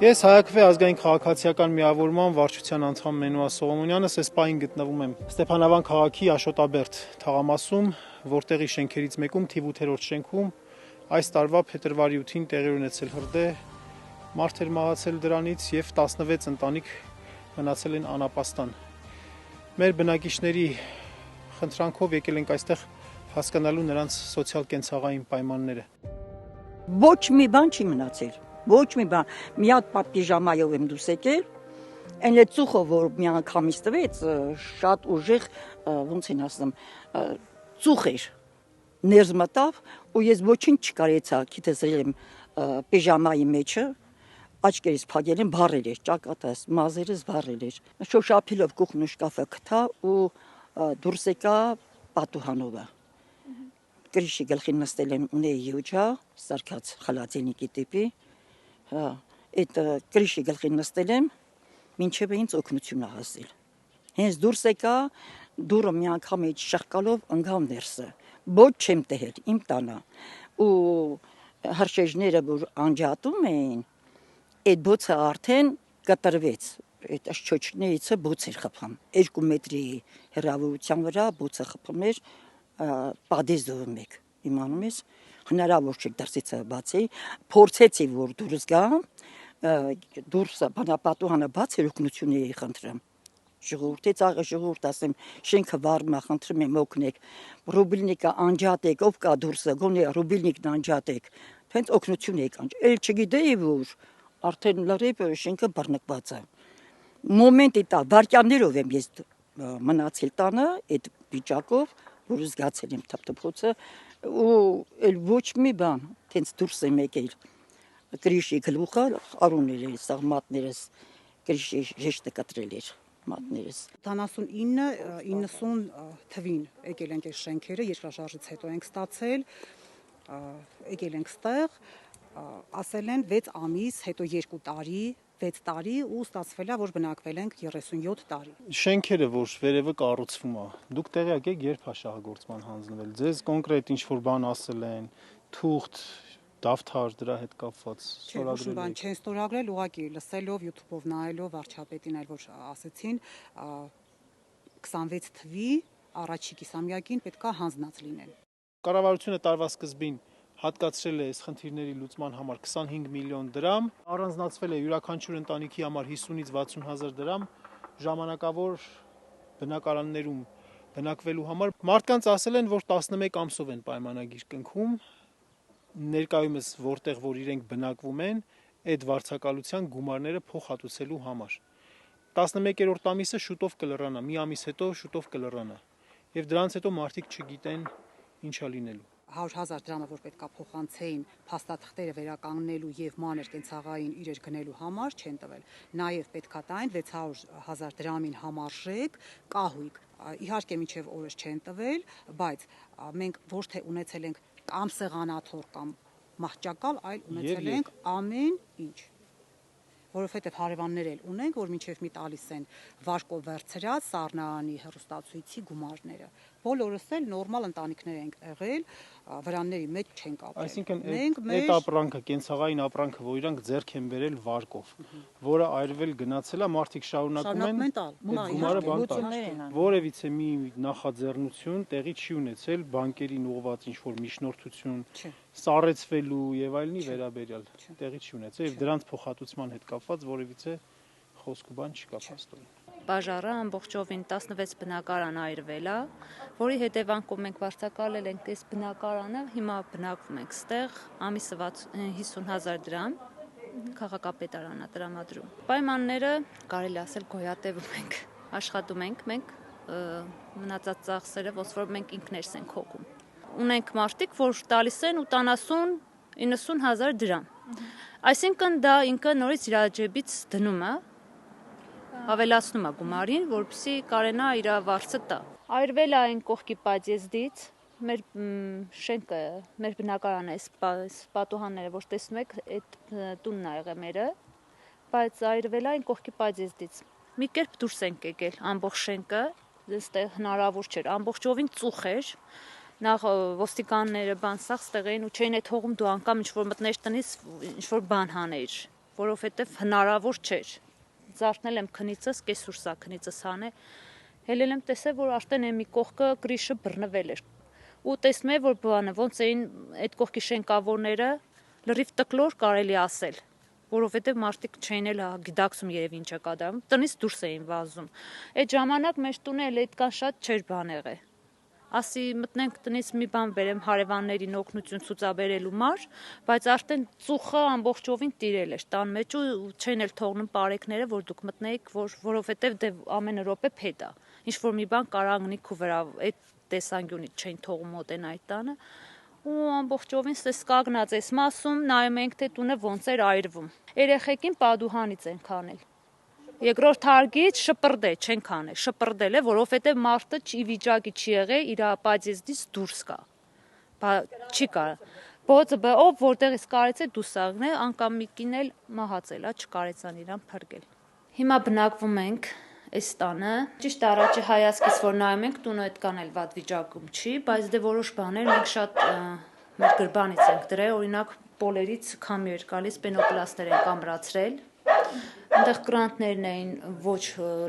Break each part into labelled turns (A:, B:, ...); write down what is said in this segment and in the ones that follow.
A: Ես Հայաքվե ազգային քաղաքացիական միավորման վարչության անդամ Մենուա Սողոմոնյանս այս պահին գտնվում եմ Ստեփանավան քաղաքի Աշոտաբերդ թաղամասում, որտեղի շենքերից մեկում թիվ 8-րդ շենքում այս տարվա փետրվարի 8-ին տեղի ունեցել հրդեհ, մարդ էր մահացել դրանից եւ 16 ընտանիք մնացել են անապաստան։ Մեր բնակիչների խնդրանքով եկել ենք այստեղ հասկանալու նրանց սոցիալ-կենցաղային պայմանները։
B: Ոչ մի բան չի մնացել, ոչ մի բան։ Մի հատ պիժամայով եմ դուրս եկել, այն է ծուխը, որ մի անգամից տվեց, շատ ուժեղ, ոնց են ասում, ծուխ էր, ներս մտավ, ու ես ոչինչ չկարեցա, գիտես եմ պիժամայի մեջը, աչքերից փակել եմ, բարել էր, ճակատս, մազերս բարել էր։ Շոշափիլով կուխնու շկաֆը գտա ու դուրս եկա պատուհանովը։ Գրիշի գլխին նստել եմ, ունեի յուջա, սարքած խլացենիկի տիպի, այդ գրիշի գլխին նստել եմ, մինչև ինձ օգնություն հասել։ Հենց դուրս եկա, դուրը մի անգամ էի շղկալով ընկավ ներսը, ոչ չեմ տehել, իմ տանը, ու հրշեջները, որ անջատում էին, այդ բոցը արդեն կտրվեց, այդ աշչոչներիցը բոց էր խփում, 2 մետրի հեռավորության վրա բոցը խփում էր, պատեզով մեկ, իմանում ես, հնարավոր չէ դրսից բացի, փորձեցի, որ դուրս գամ, դուրսը բանապատուհանը բաց էր, օգնություն էի խնդրում, ժողովուրդից աղը ժողովուրդ ասեմ, շենքը վառում է, խնդրում եմ օգնեք, ռուբիլնիկը անջատեք, ով կա դուրսը, գոնե ռուբիլնիկն անջատեք, հենց օգնություն էի կանչ, էլ չգիտեի, որ արդեն լրիվ շենքը բռնկված է, մոմենտի տա, վարկյաններով եմ ես մնացել տանը, այդ վիճակով, որ զգացել եմ թփթփոցը, ու էլ ոչ մի բան, հենց դուրս եմ եկել, գրիշի գլուխը արունել էր, սաղ մատներս, գրիշի ժեշտը կտրել էր, մատներս։
C: 79-90 թվին եկել ենք այս շենքերը, երկրաշարժից հետո ենք ստացել, եկել ենք ստեղ, ասել են 6 ամիս, հետո 2 տարի, 6 տարի ու ստացվել է, որ բնակվել ենք 37 տարի։
A: Շենքերը, որ վերևը կառուցվում է, դուք տեղյակ եք, երբ է շահագործման հանձնվել, ձեզ կոնկրետ ինչ-որ բան ասել են, թուղթ, դավթար դրա հետ կապված
C: ստորագրել եք։ Բան չեն ստորագրել, ուղղակի լսելով, YouTube-ով նայելով, վարչապետին այլ որ ասեցին, 26 թվի առաջի կիսամյակին պետք է հանձնած լինեն։
A: Կառավարությունը տարվա սկզբին հատկացրել է այս խնդիրների լուծման համար 25 միլիոն դրամ, առանձնացվել է յուրաքանչյուր ընտանիքի համար 50-ից 60 հազար դրամ ժամանակավոր բնակարաններում բնակվելու համար։ Մարդկանց ասել են, որ 11 ամսով են պայմանագիր կնքում, ներկայումս որտեղ որ իրենք բնակվում են, այդ վարձակալության գումարները փոխհատուցելու համար։ 11-րդ ամիսը շուտով կլռանա, մի ամիս հետո շուտով կլռանա, եւ դրանից հետո մարդիկ չգիտեն ինչա լինելու։
C: 100,000 դրամը, որ պետք է փոխանցեին փաստաթղթերը վերականգնելու եւ մանր կենցաղային իրեր գնելու համար չեն տվել։ Նաեւ պետք է տային 600,000 դրամին համարժեք կահույք։ Իհարկե մինչեւ օրս չեն տվել, բայց մենք ոչ թե ունեցել ենք կամ սեղանաթոռ կամ մահճակալ, այլ ունեցել ենք ամեն ինչ։ Որովհետև հարևաններ էլ ունենք, որ մինչև մի տալիս են վարկով վերցրած սառնարանի հեռուստացույցի գումարները։ Բոլորս էլ նորմալ ընտանիքներ ենք եղել, վրանների մեջ չենք ապրել։
A: Այսինքն այդ ապրանքը, կենցաղային ապրանքը, որ իրանք ձեռք են բերել վարկով, որը այրվել գնացել է, մարդիկ շարունակում են գումարը բան տալ։ Որևիցե մի նախաձեռնություն տեղի չի ունեցել բանկերին ուղղված ինչ-որ միջնորդություն, սառեցվելու եւ այլնի վերաբերյալ տեղի չի ունեցել եւ դրանց փոխհատուցման հետ կապված որևիցե խոսք ու բան չկա փաստորեն։
D: Բաժարը ամբողջովին 16 բնակարան այրվել է, որի հետևանքով մենք վարձակալել ենք այս բնակարանը, հիմա բնակվում ենք ստեղ, ամիսը 50,000 դրամ, քաղաքապետարանն է տրամադրում։ Պայմանները կարելի ասել գոյատևում ենք, աշխատում ենք մենք, մնացած ծախսերը ոնց որ մենք ինքներս ենք հոգում։ Ունենք մարդիկ, որ տալիս են 70-90,000 դրամ։ Այսինքն դա ինքը նորից իր ջեբից դնում է, հավելացնում է գումարին, որպեսզի կարենա իր վարձը տա։ Այրվել է այն կողքի պատիեզդից, մեր շենքը, մեր բնակարանը, այս պատուհանները, որ տեսնում եք, այդ տունն է եղել մերը, բայց այրվել է այն կողքի պատիեզդից։ Մի կերպ դուրս ենք եկել ամբողջ շենքը, այստեղ հնարավոր չէր, ամբողջովին ծուխ էր, նախ ոստիկանները բան սաղ ստեղ էին ու չէին այդ հողում դու անգամ ինչ որ մտնեիր տնից ինչ որ բան հանեիր։ որովհետև հնարավոր չէր։ Զարթնել եմ քնիցս, կեսուր սա քնիցս հանե, հելել եմ տեսել, որ արդեն մի կողքը գրիշը բռնվել էր։ Ու տեսնում եմ, որ բանը ոնց էին այդ կողքի շենքավորները լրիվ տկլոր կարելի ասել, որովհետև մարդիկ չէին էլ գիտակցում երևի ինչ է կատարվում, տնից դուրս էին վազում։ Այդ ժամանակ մեր տունը էլ այդքան շատ չէր բան եղել։ Ասի մտնենք տնից մի բան բերեմ հարևաններին օգնություն ցուցաբերելու մար, բայց արդեն ծուխը ամբողջովին տիրել էր տան մեջ ու չեն էլ թողնում բարեկները, որ դուք մտնեիք, որովհետև դե ամեն րոպե փետ է։ Ինչ որ մի բան կարագնի քու վրա այդ տեսանկյունից չեն թողում մոտեն այդ տանը ու ամբողջովին սկագնած էս մասում նայում ենք թե տունը ոնց էր այրվում։ Երեխեքին պատուհանից են քանել։ Երկրորդ հարգից շպրդե չեն քանել, շպրդել է, որովհետև մարդը չի վիճակի չի եղել իր ապացիստից դուրս գա։ Բա չի կարա։ Բոցը ով որտեղից կարեց է դուսաղն է, անկամ միկին էլ մահացել է, չկարեցան իրան փրկել։ Հիմա բնակվում ենք այս տանը։ Ճիշտ առաջի հայացքից որ նայում ենք, տունը այդքան էլ վատ վիճակում չի, բայց դե որոշ բաներ մենք շատ մեր գրբանից ենք դրել, օրինակ պոլերից քամի էր գալիս, պենոպլաստներ ենք ամրացրել։ Այնտեղ կրանտներն էին ոչ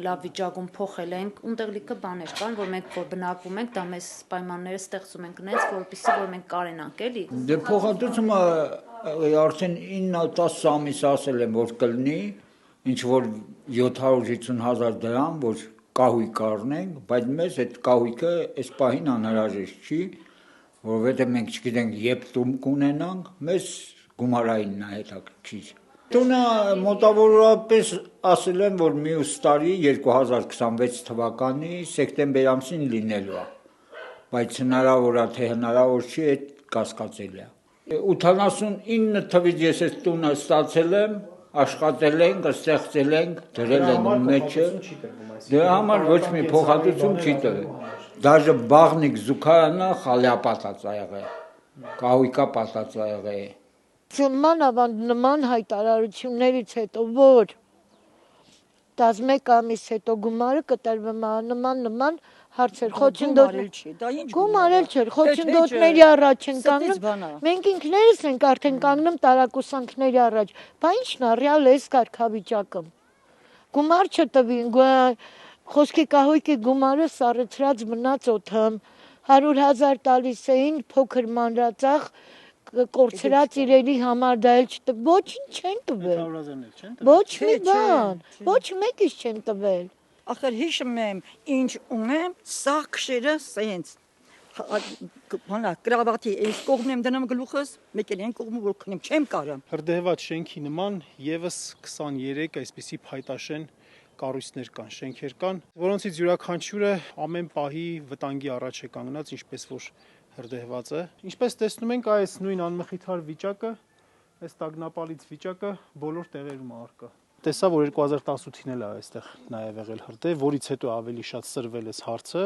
D: լավ վիճակում փոխել ենք, ունտեղ լիքը բաներ կան, որ մենք որ բնակվում ենք, դա մեզ պայմանները ստեղծում ենք նենց, որպեսզի որ մենք կարենանք, էլի։
E: Դե փոխհատուցումը արդեն 9-10 ամիս ասել եմ, որ կլինի, ինչ որ 750,000 դրամ, որ կահույք առնենք, բայց մեզ այդ կահույքը այս պահին անհրաժեշտ չի, որովհետև մենք չգիտենք երբ տուն կունենանք, մեզ գումարայինն է հետաքրքիր։ Տունը մոտավորապես ասել եմ, որ մյուս տարի 2026 թվականի սեպտեմբեր ամսին լինելու է, բայց հնարավոր է, թե հնարավոր չի, այդ կասկածելի է։ 89 թվից ես այս տունը ստացել եմ, աշխատել ենք, ստեղծել ենք, դրել ենք մեջը, դրա համար ոչ մի փոխհատուցում չի տրվել։ Դաժե բաղնիկ զուգարանը խալյա պատած ա եղել, կահույքա պատած ա եղել։
F: Նման հայտարարություններից հետո որ 11 ամիս հետո գումարը կտրվում է նման հարցեր
B: Գումարել չէ,
F: խոչընդոտների առաջ են կանգնում, մենք ինքներս ենք արդեն կանգնում տարակուսանքների առաջ, բա ինչն է ռեալ էս կարգավիճակում, գումար չտվի, խոսքի կահույքի գումարը սառեցրած մնաց օդում, 100,000 տալիս էին փոքր մանրածախ կորցրած իրերի համար դա էլ չտվել, ոչինչ չեն տվել, ոչ մի բան, ոչ մեկից չեն տվել։
B: Ախր հիշում եմ, ինչ ունեմ, սա քշերը սենց, կրավատի այս կողմն եմ դնում գլուխս, մեկ էլ են կողմը որ քնեմ, չեմ կարամ։
A: Հրդեհված շենքի նման եւս 23 այսպիսի փայտաշեն կառույցներ կան, շենքեր կան, որոնցից յուրաքանչյուրը ամեն պահի վտանգի առաջ է կանգնած, ինչպես որ հրդեհված է։ Ինչպես տեսնում ենք, այս նույն անմխիթար վիճակը, այս տագնապալից վիճակը բոլոր տեղերում առկա։ Տեսա, որ 2018-ին էլ է այստեղ նաև եղել հրդեհ, որից հետո ավելի շատ սրվել է հարցը,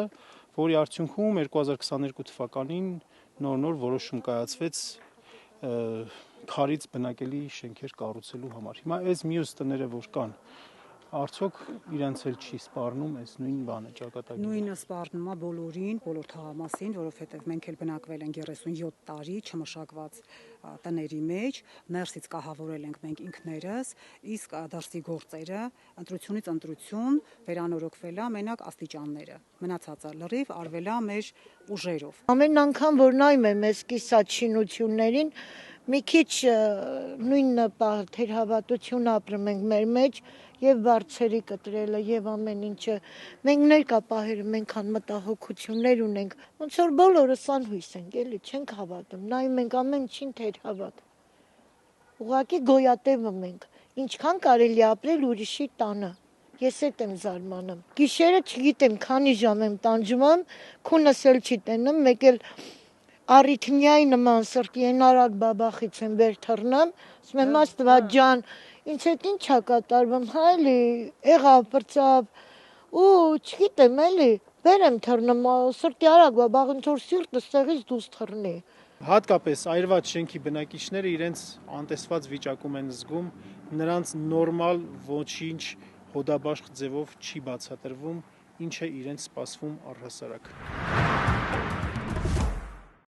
A: որի արդյունքում 2022 թվականին նոր որոշում կայացվեց քարից բնակելի շենքեր կառուցելու համար։ Հիմա այս մյուս տները որ կան, արդյոք իրենց էլ չի սպառնում այս նույն բանը ճակատագիրը։
C: Նույնը սպառնում է բոլորին, բոլոր թաղամասին, որովհետև մենք էլ բնակվել ենք 37 տարի չմշակված տների մեջ, ներսից կահավորել ենք մենք ինքներս, իսկ դրսի գործերը ընտրությունից ընտրություն վերանորոգվել է մենակ աստիճանները, մնացածը լրիվ արվել է մեր ուժերով։
F: Ամեն անգամ որ նայում եմ այս կիսատ շինություններին, մի քիչ նույն թերհավատություն ապրում ենք մեր մեջ եւ բարձերի կտրելը եւ ամեն ինչը մենք ներկա պահերը մենք անմտահոգություններ ունենք ոնց որ բոլորս անհույս ենք էլի չենք հավատում նայում ենք ամեն ինչին թերհավատ ուղղակի գոյատևում ենք ինչքան կարելի ապրել ուրիշի տանը ես էդ եմ զարմանում գիշերը չգիտեմ քանի ժամ եմ տանջվում քունս էլ չի տենում մեկ էլ արիթմիայի նման սրտի են արագ բաբախից եմ վեր թռնում ասում եմ աստված ջան ինձ հետ ինչ է կատարվում, հա էլի եղավ, բրծավ ու չգիտեմ էլի, վեր եմ թռնում, սրտի արագ բաղ ինչ որ սիրտս տեղից դուրս թռնի։
A: Հատկապես այրված շենքի բնակիչները իրենց անտեսված վիճակում են զգում, նրանց նորմալ ոչինչ հոդաբաշխ ձևով չի բացատրվում, ինչ է իրենց սպասվում առհասարակ։